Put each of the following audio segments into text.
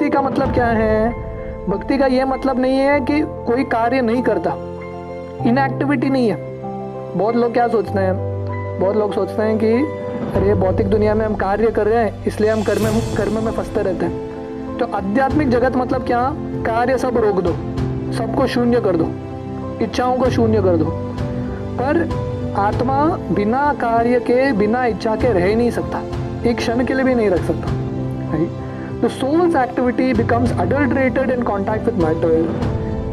भक्ति का मतलब क्या है? भक्ति का ये मतलब नहीं है कि कोई कार्य नहीं करता, इनएक्टिविटी नहीं है। बहुत लोग क्या सोचते हैं, बहुत लोग सोचते हैं कि अरे भौतिक दुनिया में हम कार्य कर रहे हैं इसलिए हम कर्म में फंसते रहते हैं। तो आध्यात्मिक जगत मतलब क्या? कार्य सब रोक दो, सबको शून्य कर दो, इच्छाओं को शून्य कर दो। पर आत्मा बिना कार्य के, बिना इच्छा के रह नहीं सकता, एक क्षण के लिए भी नहीं रख सकता। Right? The soul's activity becomes adulterated in contact with matter,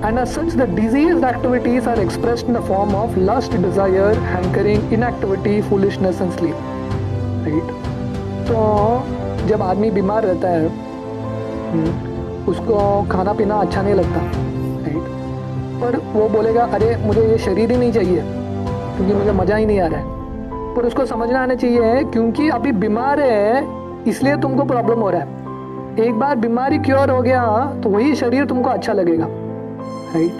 and as such the diseased activities are expressed in the form of lust, desire, hankering, inactivity, foolishness and sleep. Right? तो जब आदमी बीमार रहता है, उसको खाना पीना अच्छा नहीं लगता, राइट? पर वो बोलेगा अरे मुझे ये शरीर ही नहीं चाहिए क्योंकि मुझे मज़ा ही नहीं आ रहा है। पर उसको समझना आना चाहिए क्योंकि अभी बीमार है इसलिए तुमको प्रॉब्लम हो रहा है। एक बार बीमारी क्योर हो गया तो वही शरीर तुमको अच्छा लगेगा, राइट?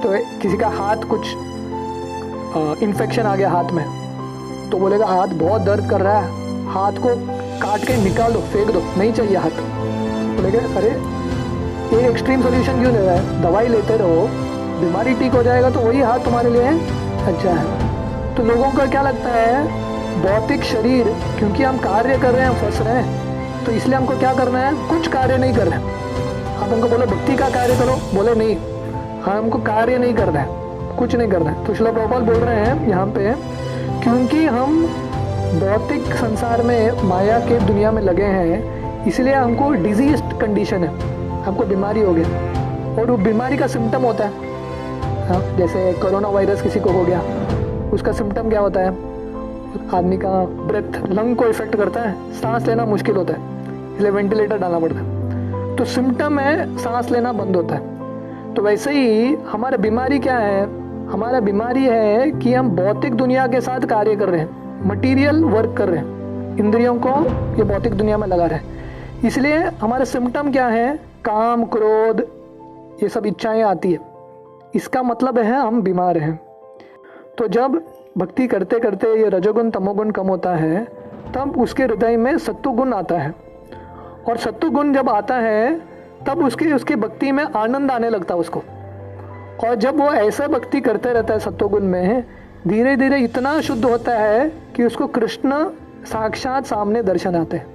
तो किसी का हाथ कुछ इन्फेक्शन आ गया हाथ में, तो बोलेगा हाथ बहुत दर्द कर रहा है, हाथ को काट के निकाल दो, फेंक दो, नहीं चाहिए हाथ। बोलेगा अरे ये एक्सट्रीम सोल्यूशन क्यों ले रहा है? दवाई लेते रहो, बीमारी ठीक हो जाएगा तो वही हाथ तुम्हारे लिए अच्छा है। तो लोगों को क्या लगता है, भौतिक शरीर क्योंकि हम कार्य कर रहे हैं, फंस रहे हैं, तो इसलिए हमको क्या करना है? कुछ कार्य नहीं करना है। आप हमको बोलो भक्ति का कार्य करो, बोले नहीं, हाँ हमको कार्य नहीं करना है, कुछ नहीं करना है। तो श्रील प्रभुपाद बोल रहे हैं यहाँ पे, क्योंकि हम भौतिक संसार में, माया के दुनिया में लगे हैं, इसलिए हमको डिजीज्ड कंडीशन है, हमको बीमारी हो गया। और वो बीमारी का सिम्टम होता है, हाँ, जैसे कोरोना वायरस किसी को हो गया, उसका सिम्टम क्या होता है? आदमी का ब्रेथ, लंग को इफेक्ट करता है, सांस लेना मुश्किल होता है, इसलिए वेंटिलेटर डालना पड़ता है। तो सिम्टम है सांस लेना बंद होता है। तो वैसे ही हमारा बीमारी क्या है? हमारा बीमारी है कि हम भौतिक दुनिया के साथ कार्य कर रहे हैं, मटेरियल वर्क कर रहे हैं, इंद्रियों को ये भौतिक दुनिया में लगा रहे हैं। इसलिए हमारे सिम्टम क्या है? काम, क्रोध, ये सब इच्छाएं आती है। इसका मतलब है हम बीमार हैं। तो जब भक्ति करते करते ये रजोगुण तमोगुण कम होता है, तब उसके हृदय में सत्वगुण आता है। और सत्वगुण जब आता है तब उसके भक्ति में आनंद आने लगता है उसको। और जब वो ऐसा भक्ति करते रहता है सत्वगुण में, धीरे धीरे इतना शुद्ध होता है कि उसको कृष्ण साक्षात सामने दर्शन आते हैं।